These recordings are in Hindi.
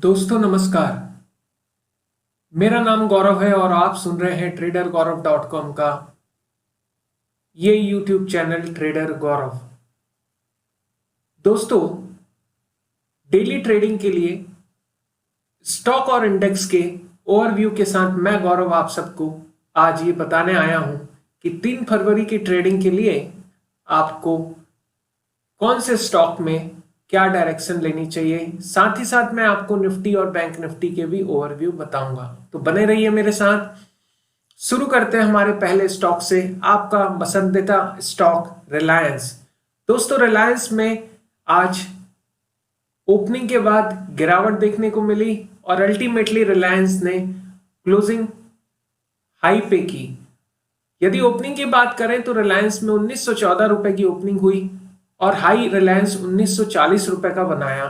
दोस्तों नमस्कार। मेरा नाम गौरव है और आप सुन रहे हैं tradergaurav.com का ये यूट्यूब चैनल ट्रेडर गौरव। दोस्तों, डेली ट्रेडिंग के लिए स्टॉक और इंडेक्स के ओवरव्यू के साथ मैं गौरव आप सबको आज ये बताने आया हूं कि 3 फरवरी की ट्रेडिंग के लिए आपको कौन से स्टॉक में क्या डायरेक्शन लेनी चाहिए। साथ ही साथ मैं आपको निफ्टी और बैंक निफ्टी के भी ओवरव्यू बताऊंगा, तो बने रहिए मेरे साथ। शुरू करते हैं हमारे पहले स्टॉक से, आपका पसंदीदा स्टॉक रिलायंस। दोस्तों, रिलायंस में आज ओपनिंग के बाद गिरावट देखने को मिली और अल्टीमेटली रिलायंस ने क्लोजिंग हाई पे की। यदि ओपनिंग की बात करें तो रिलायंस में 1914 रुपए की ओपनिंग हुई और हाई रिलायंस 1940 रुपए का बनाया।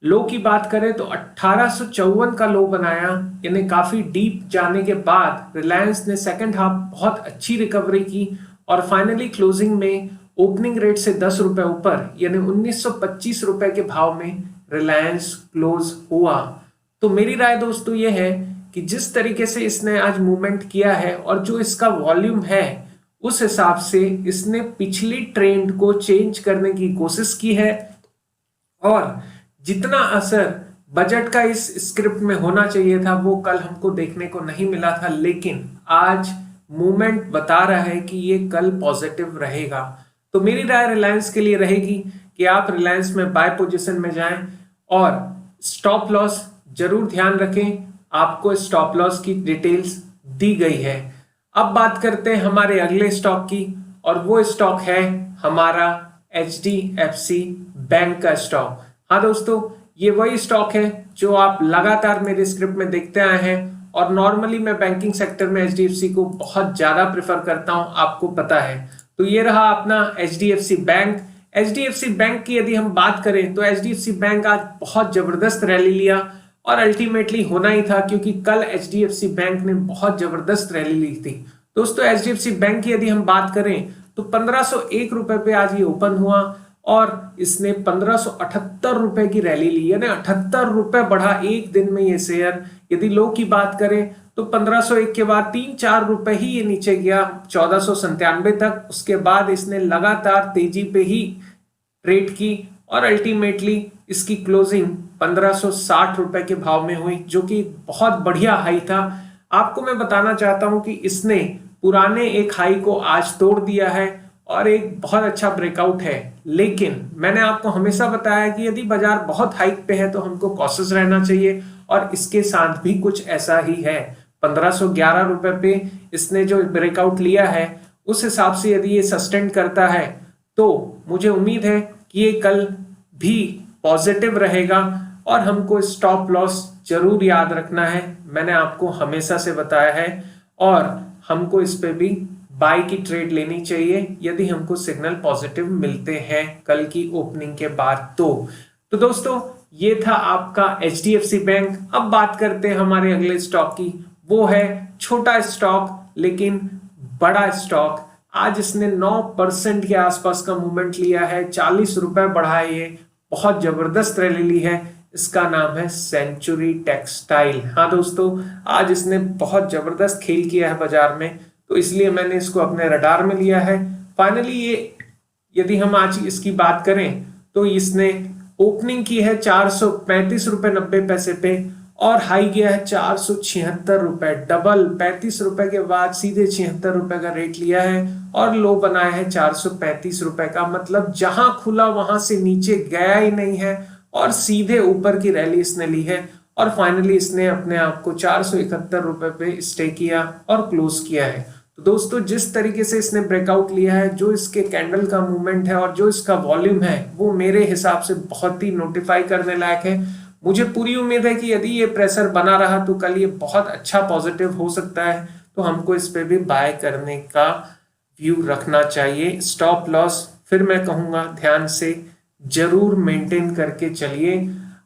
लो की बात करें तो 1854 का लो बनाया, यानी काफी डीप जाने के बाद रिलायंस ने सेकंड हाफ बहुत अच्छी रिकवरी की और फाइनली क्लोजिंग में ओपनिंग रेट से 10 रुपए ऊपर यानी 1925 रुपए के भाव में रिलायंस क्लोज हुआ। तो मेरी राय दोस्तों ये है कि जिस तरीके से इसने आज मूवमेंट किया है और जो इसका वॉल्यूम है उस हिसाब से इसने पिछली ट्रेंड को चेंज करने की कोशिश की है और जितना असर बजट का इस स्क्रिप्ट में होना चाहिए था वो कल हमको देखने को नहीं मिला था, लेकिन आज मूवमेंट बता रहा है कि ये कल पॉजिटिव रहेगा। तो मेरी राय रिलायंस के लिए रहेगी कि आप रिलायंस में बाय पोजीशन में जाएं और स्टॉप लॉस जरूर ध्यान रखें। आपको स्टॉप लॉस की डिटेल्स दी गई है। अब बात करते हैं हमारे अगले स्टॉक की और वो स्टॉक है हमारा HDFC बैंक का स्टॉक। हाँ दोस्तों, ये वही स्टॉक है जो आप लगातार मेरे स्क्रिप्ट में देखते आए हैं और नॉर्मली मैं बैंकिंग सेक्टर में HDFC को बहुत ज्यादा प्रेफर करता हूं, आपको पता है। तो ये रहा अपना HDFC बैंक। HDFC बैंक की यदि हम बात करें तो HDFC बैंक आज बहुत जबरदस्त रैली लिया और अल्टीमेटली होना ही था क्योंकि कल HDFC बैंक ने बहुत जबरदस्त रैली ली थी। दोस्तों, HDFC बैंक की यदि हम बात करें तो 1501 रुपए पे आज ये ओपन हुआ और इसने 1578 रुपए की रैली ली, यानी 78 रुपए बढ़ा एक दिन में ये शेयर। यदि लो की बात करें तो 1501 के बाद 3-4 रुपए ही ये नीचे गया 1497 तक। उसके बाद इसने लगातार तेजी पे ही ट्रेड की और अल्टीमेटली इसकी क्लोजिंग 1560 रुपए के भाव में हुई, जो कि बहुत बढ़िया हाई था। आपको मैं बताना चाहता हूं कि इसने पुराने एक हाई को आज तोड़ दिया है और एक बहुत अच्छा ब्रेकआउट है। लेकिन मैंने आपको हमेशा बताया कि यदि बाजार बहुत हाइक पे है तो हमको कॉशियस रहना चाहिए और इसके साथ भी कुछ ऐसा ही है। 1511 रुपए पे इसने जो ब्रेकआउट लिया है उस हिसाब से यदि ये सस्टेन करता है तो मुझे उम्मीद है कि ये कल भी पॉजिटिव रहेगा और हमको स्टॉप लॉस जरूर याद रखना है। मैंने आपको हमेशा से बताया है और हमको इस पे भी बाय की ट्रेड लेनी चाहिए यदि हमको सिग्नल पॉजिटिव मिलते हैं कल की ओपनिंग के बाद। तो दोस्तों, ये था आपका HDFC बैंक। अब बात करते हैं हमारे अगले स्टॉक की, वो है छोटा स्टॉक लेकिन बड़ा स्टॉक। आज इसने 9% के आसपास का मूवमेंट लिया है, 40 रुपए बढ़ाए, ये बहुत जबरदस्त रैली ली है। इसका नाम है सेंचुरी टेक्सटाइल। हाँ दोस्तों, आज इसने बहुत जबरदस्त खेल किया है बाजार में, तो इसलिए मैंने इसको अपने रडार में लिया है। फाइनली ये यदि हम आज इसकी बात करें तो इसने ओपनिंग की है 435 रुपए 90 पैसे पे और हाई गया है 476 रुपए। डबल 35 रुपए के बाद सीधे 76 रुपए का रेट लिया है और लो बनाया है 435 रुपए का। मतलब जहां खुला वहां से नीचे गया ही नहीं है और सीधे ऊपर की रैली इसने ली है और फाइनली इसने अपने आप को 471 रुपए पे स्टे किया और क्लोज किया है। तो दोस्तों, जिस तरीके से इसने ब्रेकआउट लिया है, जो इसके कैंडल का मूवमेंट है और जो इसका वॉल्यूम है, वो मेरे हिसाब से बहुत ही नोटिफाई करने लायक है। मुझे पूरी उम्मीद है कि यदि ये प्रेशर बना रहा तो कल ये बहुत अच्छा पॉजिटिव हो सकता है, तो हमको इस पे भी बाय करने का व्यू रखना चाहिए। स्टॉप लॉस फिर मैं कहूंगा ध्यान से जरूर मेंटेन करके चलिए।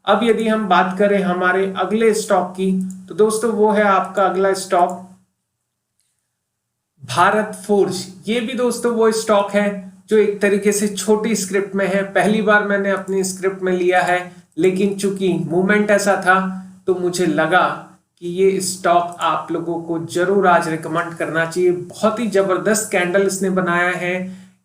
अब यदि हम बात करें हमारे अगले स्टॉक की तो दोस्तों वो है आपका अगला स्टॉक भारत फोर्ज। ये भी दोस्तों वो स्टॉक है जो एक तरीके से छोटी स्क्रिप्ट में है। पहली बार मैंने अपनी स्क्रिप्ट में लिया है लेकिन चूंकि मूवमेंट ऐसा था तो मुझे लगा कि ये स्टॉक आप लोगों को जरूर आज रिकमेंड करना चाहिए। बहुत ही जबरदस्त कैंडल इसने बनाया है,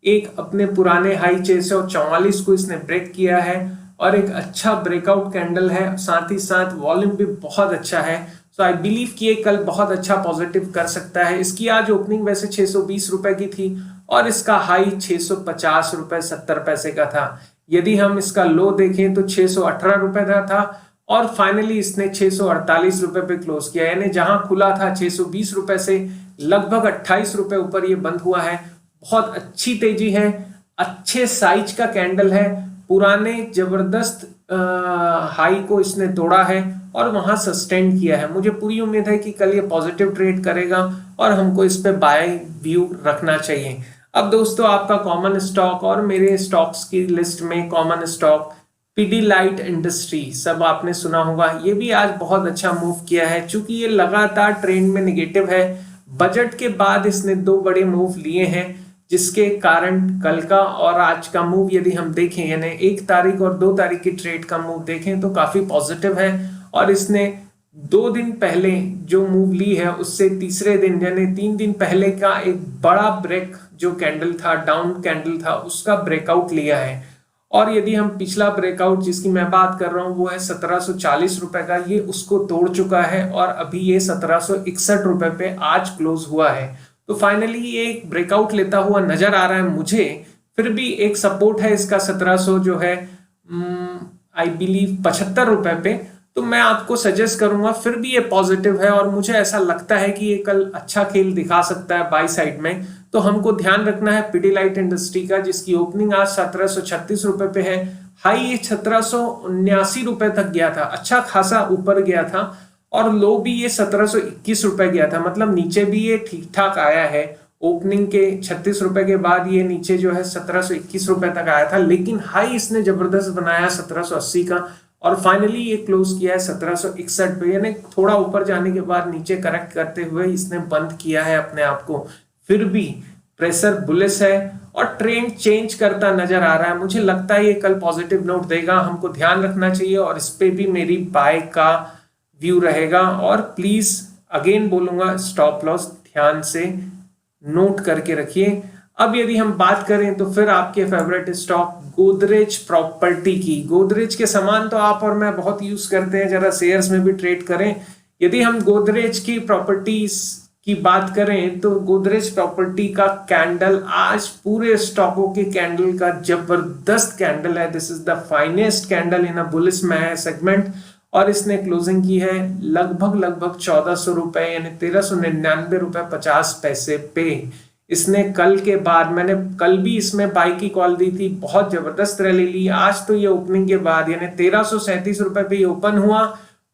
एक अपने पुराने हाई 644 को इसने ब्रेक किया है और एक अच्छा ब्रेकआउट कैंडल है, साथ ही साथ वॉल्यूम भी बहुत अच्छा है। सो आई बिलीव कि ये कल बहुत अच्छा पॉजिटिव कर सकता है। इसकी आज ओपनिंग वैसे 620 रुपए की थी और इसका हाई 650 रुपए 70 पैसे का था। यदि हम इसका लो देखें तो 618 रुपए का था और फाइनली इसने 648 रुपए पे क्लोज किया, यानी जहां खुला था 620 रुपए से लगभग 28 रुपए ऊपर ये बंद हुआ है। बहुत अच्छी तेजी है, अच्छे साइज का कैंडल है, पुराने जबरदस्त हाई को इसने तोड़ा है और वहां सस्टेन किया है। मुझे पूरी उम्मीद है कि कल ये पॉजिटिव ट्रेड करेगा और हमको इस पे बाय व्यू रखना चाहिए। अब दोस्तों आपका कॉमन स्टॉक और मेरे स्टॉक्स की लिस्ट में कॉमन स्टॉक पीडीलाइट इंडस्ट्री, सब आपने सुना होगा, ये भी आज बहुत अच्छा मूव किया है। चूंकि ये लगातार ट्रेंड में निगेटिव है, बजट के बाद इसने दो बड़े मूव लिए हैं, जिसके कारण कल का और आज का मूव यदि हम देखें, यानी 1 तारीख और 2 तारीख की ट्रेड का मूव देखें तो काफी पॉजिटिव है। और इसने 2 दिन पहले जो मूव ली है उससे तीसरे दिन यानी 3 दिन पहले का एक बड़ा ब्रेक जो कैंडल था, डाउन कैंडल था, उसका ब्रेकआउट लिया है। और यदि हम पिछला ब्रेकआउट जिसकी मैं बात कर रहा हूं वो है 1740 रुपए का, ये उसको तोड़ चुका है और अभी ये 1761 रुपए पे आज क्लोज हुआ है। तो फाइनली ये एक ब्रेकआउट लेता हुआ नजर आ रहा है मुझे। फिर भी एक सपोर्ट है इसका 1700 जो है आई बिलीव 75 रुपए पे। तो मैं आपको सजेस्ट करूंगा, फिर भी ये पॉजिटिव है और मुझे ऐसा लगता है कि ये कल अच्छा खेल दिखा सकता है बाई साइड में। तो हमको ध्यान रखना है पीडीलाइट इंडस्ट्री का, जिसकी ओपनिंग आज 1736 रुपए पे है, हाई ये 1779 रुपए तक गया था, अच्छा खासा ऊपर गया था और लो भी ये 1721 रुपए गया था, मतलब नीचे भी ये ठीक ठाक आया है। ओपनिंग के 36 रुपए के बाद ये नीचे जो है 1721 रुपए तक आया था, लेकिन हाई इसने जबरदस्त बनाया 1780 का और फाइनली ये क्लोज किया है 1761 पे, यानी थोड़ा ऊपर जाने के बाद नीचे करेक्ट करते हुए इसने बंद किया है अपने आप को। फिर भी प्रेशर बुलिश है और ट्रेंड चेंज करता नजर आ रहा है। मुझे लगता है ये कल पॉजिटिव नोट देगा, हमको ध्यान रखना चाहिए और इस पे भी मेरी बाय का व्यू रहेगा। और प्लीज अगेन बोलूंगा, स्टॉप लॉस ध्यान से नोट करके रखिए। अब यदि हम बात करें तो फिर आपके फेवरेट स्टॉक गोदरेज प्रॉपर्टी की, गोदरेज के सामान तो आप और मैं बहुत यूज करते हैं, जरा शेयर्स में भी ट्रेड करें। यदि हम गोदरेज की प्रॉपर्टीज की बात करें तो गोदरेज प्रॉपर्टी का कैंडल आज पूरे स्टॉकों के कैंडल का जबरदस्त कैंडल है। This is the finest candle in a bullish segment और इसने क्लोजिंग की है लगभग 1400 रुपए यानी 1399 रुपए 50 पैसे पे। इसने कल के बाद, मैंने कल भी इसमें बाई की कॉल दी थी, बहुत जबरदस्त रैली ली। आज तो ये ओपनिंग के बाद यानी 1337 रुपए पे ओपन हुआ,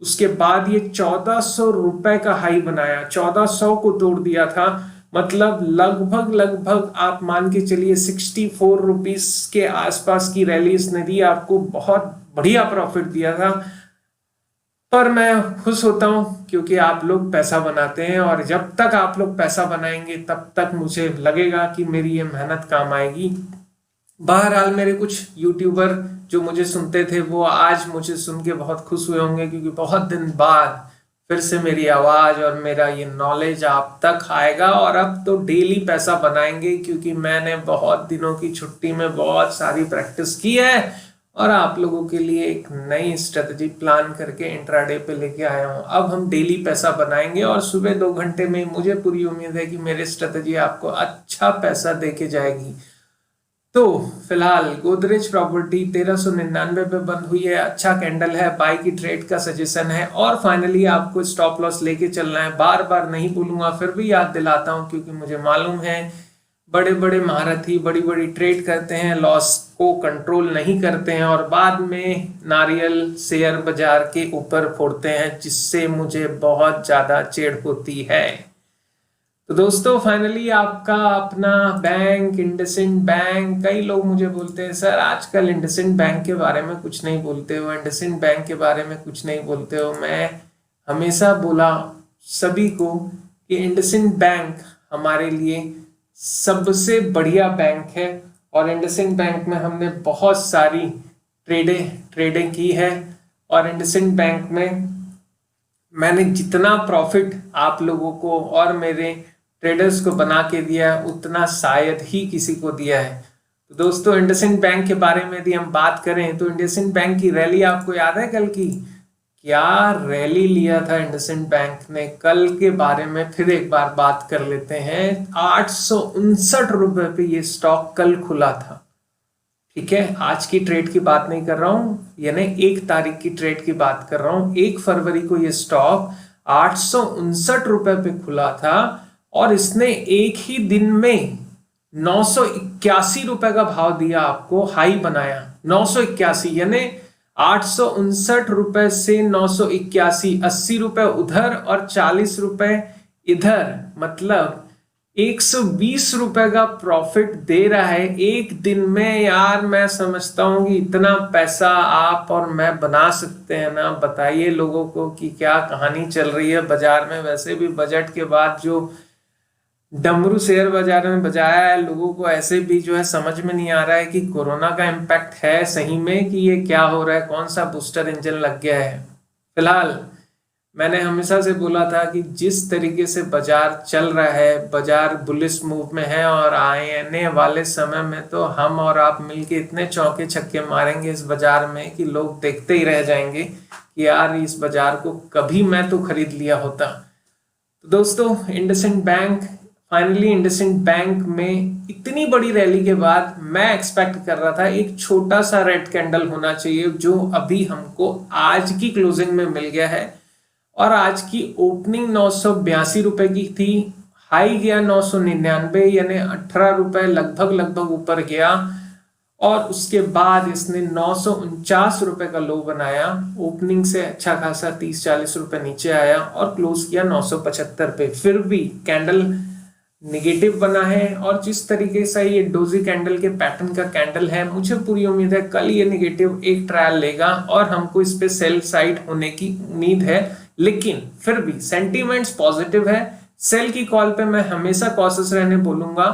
उसके बाद ये 1400 रुपए का हाई बनाया, 1400 को तोड़ दिया था, मतलब लगभग आप मान के चलिए 64 रुपीस के आसपास की रैली इसने दी, आपको बहुत बढ़िया प्रॉफिट दिया था। पर मैं खुश होता हूं क्योंकि आप लोग पैसा बनाते हैं और जब तक आप लोग पैसा बनाएंगे तब तक मुझे लगेगा कि मेरी ये मेहनत काम आएगी। बहरहाल मेरे कुछ यूट्यूबर जो मुझे सुनते थे वो आज मुझे सुन के बहुत खुश हुए होंगे, क्योंकि बहुत दिन बाद फिर से मेरी आवाज और मेरा ये नॉलेज आप तक आएगा और अब तो डेली पैसा बनाएंगे, क्योंकि मैंने बहुत दिनों की छुट्टी में बहुत सारी प्रैक्टिस की है और आप लोगों के लिए एक नई स्ट्रेटजी प्लान करके इंट्राडे पे लेके आया हूं। अब हम डेली पैसा बनाएंगे और सुबह 2 घंटे में मुझे पूरी उम्मीद है कि मेरी स्ट्रेटजी आपको अच्छा पैसा देके जाएगी। तो फिलहाल गोदरेज प्रॉपर्टी 1399 पे बंद हुई है, अच्छा कैंडल है, बाय की ट्रेड का सजेशन है और फाइनली आपको स्टॉप लॉस लेके चलना है। बार बार नहीं बोलूंगा, फिर भी याद दिलाता हूं क्योंकि मुझे मालूम है बड़े बड़े महारथी बड़ी बड़ी ट्रेड करते हैं, लॉस को कंट्रोल नहीं करते हैं और बाद में नारियल शेयर बाजार के ऊपर फोड़ते हैं, जिससे मुझे बहुत ज्यादा चिढ़ होती है। तो दोस्तों फाइनली आपका अपना बैंक इंडसइंड बैंक, कई लोग मुझे बोलते हैं सर आजकल इंडसइंड बैंक के बारे में कुछ नहीं बोलते हो, इंडसइंड बैंक के बारे में कुछ नहीं बोलते हो। मैं हमेशा बोला सभी को कि इंडसइंड बैंक हमारे लिए सबसे बढ़िया बैंक है और इंडसइंड बैंक में हमने बहुत सारी ट्रेडें की है और इंडसइंड बैंक में मैंने जितना प्रॉफिट आप लोगों को और मेरे ट्रेडर्स को बना के दिया है उतना शायद ही किसी को दिया है। तो दोस्तों, इंडसइंड बैंक के बारे में यदि हम बात करें तो इंडसइंड बैंक की रैली आपको याद है कल की? क्या रैली लिया था इंडसइंड बैंक ने, कल के बारे में फिर एक बार बात कर लेते हैं। 859 रुपए पे ये स्टॉक कल खुला था। ठीक है, आज की ट्रेड की बात नहीं कर रहा हूं, यानी 1 तारीख की ट्रेड की बात कर रहा हूं। 1 फरवरी को ये स्टॉक 859 रुपए पे खुला था और इसने एक ही दिन में 981 रुपए का भाव दिया, आपको हाई बनाया 981, यानी 859 रुपए से 981, 80 रुपए उधर और 40 रुपए इधर, मतलब 120 रुपए का प्रॉफिट दे रहा है एक दिन में। यार मैं समझता हूं कि इतना पैसा आप और मैं बना सकते हैं ना। बताइए लोगों को कि क्या कहानी चल रही है बाजार में। वैसे भी बजट के बाद जो डमरू शेयर बाजार में बजाया है, लोगों को ऐसे भी जो है समझ में नहीं आ रहा है कि कोरोना का इम्पैक्ट है सही में कि ये क्या हो रहा है, कौन सा बूस्टर इंजन लग गया है। फिलहाल मैंने हमेशा से बोला था कि जिस तरीके से बाजार चल रहा है, बाजार बुलिश मूव में है और आने वाले समय में तो हम और आप मिलके इतने चौके छक्के मारेंगे इस बाजार में कि लोग देखते ही रह जाएंगे कि यार इस बाजार को कभी मैं तो खरीद लिया होता। तो दोस्तों, इंडसइंड बैंक में इतनी बड़ी रैली के बाद मैं एक्सपेक्ट कर रहा था एक छोटा सा रेड कैंडल होना चाहिए, जो अभी हमको आज की क्लोजिंग में मिल गया है। और आज की ओपनिंग 982 रुपए की थी, हाई गया 999, यानी 18 रुपए लगभग ऊपर गया और उसके बाद इसने 949 रुपए का लो बनाया। ओपनिंग से अच्छा खासा 30-40 रुपए नीचे आया और क्लोज किया 975 पे। फिर भी कैंडल नेगेटिव बना है और जिस तरीके से ये डोजी कैंडल के पैटर्न का कैंडल है, मुझे पूरी उम्मीद है कल ये नेगेटिव एक ट्रायल लेगा और हमको इस पे सेल साइड होने की उम्मीद है। लेकिन फिर भी सेंटीमेंट्स पॉजिटिव है। सेल की कॉल पे मैं हमेशा कॉशियस रहने बोलूंगा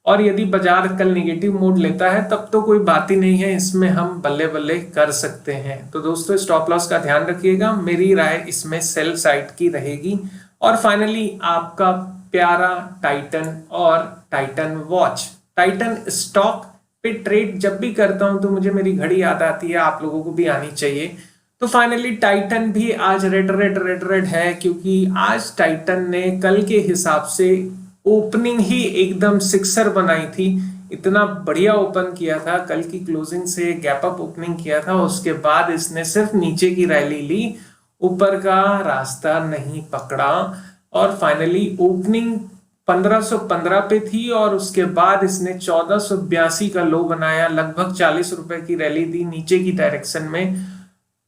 और यदि बाजार कल नेगेटिव मोड लेता है तब तो कोई बात ही नहीं है, इसमें हम बल्ले बल्ले कर सकते हैं। तो दोस्तों, स्टॉप लॉस का ध्यान रखिएगा, मेरी राय इसमें सेल साइड की रहेगी। और फाइनली आपका प्यारा टाइटन और टाइटन वॉच। टाइटन स्टॉक पे ट्रेड जब भी करता हूं तो मुझे मेरी घड़ी याद आती है, आप लोगों को भी आनी चाहिए। तो फाइनली टाइटन भी आज रेड है, क्योंकि आज टाइटन ने कल के हिसाब से ओपनिंग ही एकदम सिक्सर बनाई थी। इतना बढ़िया ओपन किया था, कल की क्लोजिंग से गैप अप ओपनिंग किया था। उसके बाद इसने सिर्फ नीचे की रैली ली, ऊपर का रास्ता नहीं पकड़ा और फाइनली ओपनिंग 1515 पे थी और उसके बाद इसने 1482 का लो बनाया, लगभग 40 रुपए की रैली दी नीचे की डायरेक्शन में।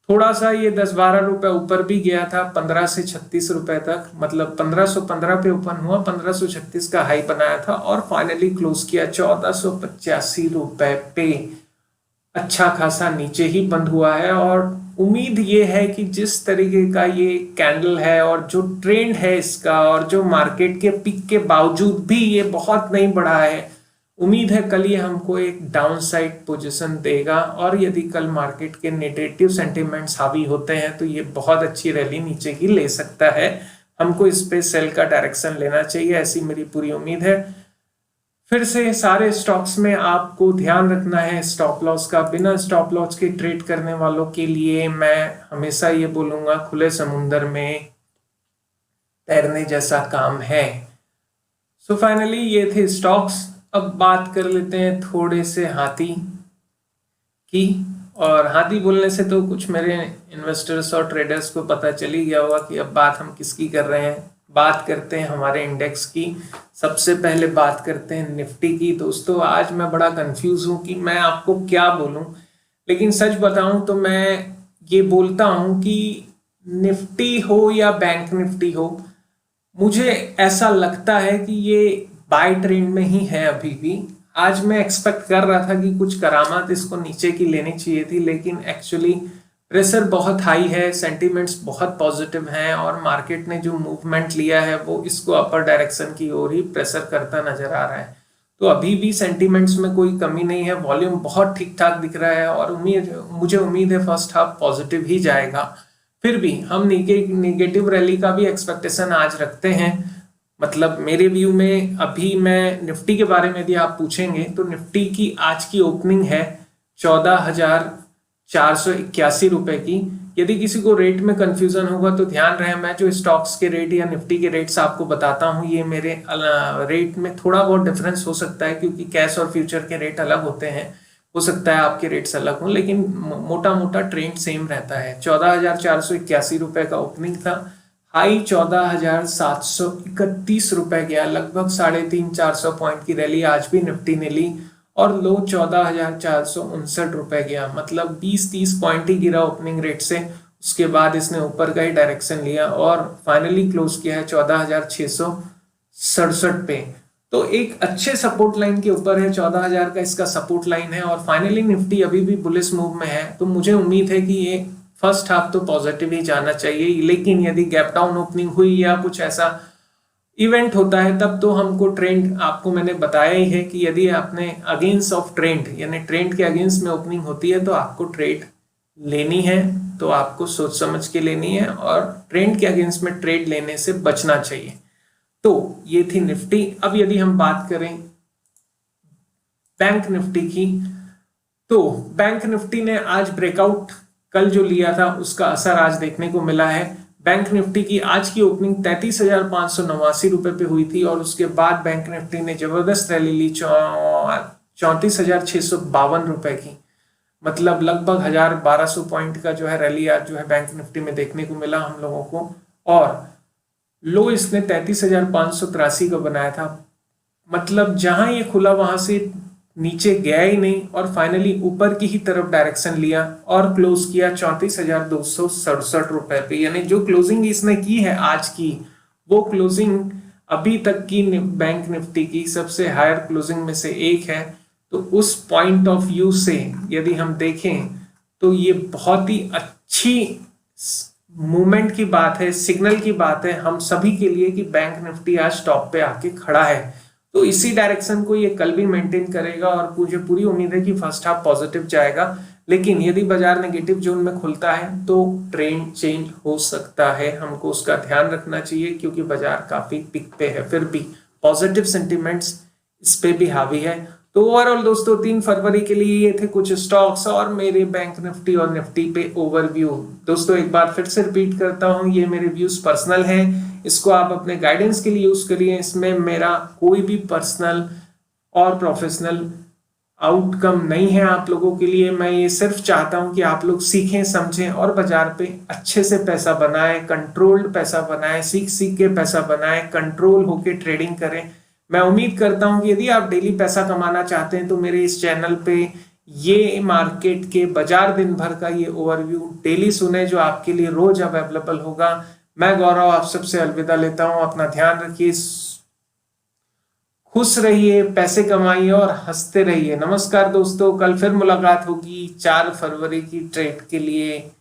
थोड़ा सा ये 10-12 रुपए ऊपर भी गया था, 15 से 36 रुपए तक, मतलब 1515 पे ओपन हुआ, 1536 का हाई बनाया था और फाइनली क्लोज किया 1485 रुपए पे। अच्छा खासा नीचे ही बंद हुआ है और उम्मीद ये है कि जिस तरीके का ये कैंडल है और जो ट्रेंड है इसका और जो मार्केट के पिक के बावजूद भी ये बहुत नहीं बढ़ा है, उम्मीद है कल ये हमको एक डाउन साइड पोजिशन देगा और यदि कल मार्केट के नेगेटिव सेंटिमेंट्स हावी होते हैं तो ये बहुत अच्छी रैली नीचे की ले सकता है। हमको इस पे सेल का डायरेक्शन लेना चाहिए, ऐसी मेरी पूरी उम्मीद है। फिर से सारे स्टॉक्स में आपको ध्यान रखना है स्टॉप लॉस का। बिना स्टॉप लॉस के ट्रेड करने वालों के लिए मैं हमेशा ये बोलूंगा, खुले समुंदर में तैरने जैसा काम है। सो फाइनली ये थे स्टॉक्स। अब बात कर लेते हैं थोड़े से हाथी की। और हाथी बोलने से तो कुछ मेरे इन्वेस्टर्स और ट्रेडर्स को पता चल ही गया होगा कि अब बात हम किसकी कर रहे हैं। बात करते हैं हमारे इंडेक्स की। सबसे पहले बात करते हैं निफ्टी की। दोस्तों, आज मैं बड़ा कंफ्यूज हूं कि मैं आपको क्या बोलूं, लेकिन सच बताऊं तो मैं ये बोलता हूं कि निफ्टी हो या बैंक निफ्टी हो, मुझे ऐसा लगता है कि ये बाय ट्रेंड में ही है अभी भी। आज मैं एक्सपेक्ट कर रहा था कि कुछ करामात इसको नीचे की लेनी चाहिए थी, लेकिन एक्चुअली प्रेशर बहुत हाई है, सेंटीमेंट्स बहुत पॉजिटिव हैं और मार्केट ने जो मूवमेंट लिया है वो इसको अपर डायरेक्शन की ओर ही प्रेशर करता नजर आ रहा है। तो अभी भी सेंटीमेंट्स में कोई कमी नहीं है, वॉल्यूम बहुत ठीक ठाक दिख रहा है और मुझे उम्मीद है फर्स्ट हाफ पॉजिटिव ही जाएगा। फिर भी हम निगेटिव रैली का भी एक्सपेक्टेशन आज रखते हैं। मतलब मेरे व्यू में अभी मैं निफ्टी के बारे में यदि आप पूछेंगे तो निफ्टी की आज की ओपनिंग है 14,481 रुपए की। यदि किसी को रेट में कंफ्यूजन होगा तो ध्यान रहे, मैं जो स्टॉक्स के रेट या निफ्टी के रेट्स आपको बताता हूँ ये मेरे रेट में थोड़ा बहुत डिफरेंस हो सकता है, क्योंकि कैश और फ्यूचर के रेट अलग होते हैं। हो सकता है आपके रेट्स अलग हों, लेकिन मोटा मोटा ट्रेंड सेम रहता है। 14,481 रुपए का ओपनिंग था, हाई 14,731 रुपए गया, लगभग 350-400 पॉइंट की रैली आज भी निफ्टी ने ली और लो 14,459 रुपए गया, मतलब 20-30 पॉइंट ही गिरा ओपनिंग रेट से। उसके बाद इसने ऊपर का ही डायरेक्शन लिया और फाइनली क्लोज किया है 14,667 पे। तो एक अच्छे सपोर्ट लाइन के ऊपर है, 14,000 का इसका सपोर्ट लाइन है और फाइनली निफ्टी अभी भी बुलिश मूव में है। तो मुझे उम्मीद है कि ये फर्स्ट हाफ तो पॉजिटिव ही जाना चाहिए, लेकिन यदि गैप डाउन ओपनिंग हुई या कुछ ऐसा इवेंट होता है तब तो हमको ट्रेंड, आपको मैंने बताया ही है कि यदि आपने अगेंस्ट ऑफ ट्रेंड यानी ट्रेंड के अगेंस्ट में ओपनिंग होती है तो आपको ट्रेड लेनी है, तो आपको सोच समझ के लेनी है और ट्रेंड के अगेंस्ट में ट्रेड लेने से बचना चाहिए। तो ये थी निफ्टी। अब यदि हम बात करें बैंक निफ्टी की, तो बैंक निफ्टी ने आज ब्रेकआउट कल जो लिया था उसका असर आज देखने को मिला है। बैंक निफ्टी की आज की ओपनिंग 33,589 रुपए पे हुई थी और उसके बाद बैंक निफ्टी ने जबरदस्त रैली ली 34,652 रुपए की, मतलब लगभग 1,1200 पॉइंट का जो है रैली आज जो है बैंक निफ्टी में देखने को मिला हम लोगों को। और लो इसने 33,583 का बनाया था, मतलब जहां ये खुला वहां से नीचे गया ही नहीं और फाइनली ऊपर की ही तरफ डायरेक्शन लिया और क्लोज किया 34,267 रुपए पे। यानी जो क्लोजिंग इसने की है आज की, वो क्लोजिंग अभी तक की बैंक निफ्टी की सबसे हायर क्लोजिंग में से एक है। तो उस पॉइंट ऑफ व्यू से यदि हम देखें तो ये बहुत ही अच्छी मूवमेंट की बात है, सिग्नल की बात है हम सभी के लिए कि बैंक निफ्टी आज टॉप पे आके खड़ा है। तो इसी डायरेक्शन को ये कल भी मेंटेन करेगा और मुझे पूरी उम्मीद है कि फर्स्ट हाफ पॉजिटिव जाएगा। लेकिन यदि बाजार नेगेटिव जोन में खुलता है तो ट्रेंड चेंज हो सकता है, हमको उसका ध्यान रखना चाहिए क्योंकि बाजार काफी पिक पे है। फिर भी पॉजिटिव सेंटिमेंट्स इस पे भी हावी है। तो ओवरऑल दोस्तों 3 फरवरी के लिए ये थे कुछ स्टॉक्स और मेरे बैंक निफ्टी और निफ्टी पे ओवरव्यू। दोस्तों एक बार फिर से रिपीट करता हूं, ये मेरे व्यूज पर्सनल हैं, इसको आप अपने गाइडेंस के लिए यूज करिए। इसमें मेरा कोई भी पर्सनल और प्रोफेशनल आउटकम नहीं है आप लोगों के लिए। मैं ये सिर्फ चाहता हूं कि आप लोग सीखें, समझें और बाजार पे अच्छे से पैसा बनाएं, कंट्रोल्ड पैसा बनाएं, सीख सीख के पैसा बनाएं, कंट्रोल होके ट्रेडिंग करें। मैं उम्मीद करता हूं कि यदि आप डेली पैसा कमाना चाहते हैं तो मेरे इस चैनल पे ये मार्केट के बाजार दिन भर का ये ओवरव्यू डेली सुने, जो आपके लिए रोज अवेलेबल होगा। मैं गौरव आप सबसे अलविदा लेता हूं। अपना ध्यान रखिए, खुश रहिए, पैसे कमाइए और हंसते रहिए। नमस्कार दोस्तों, कल फिर मुलाकात होगी 4 फरवरी की ट्रेड के लिए।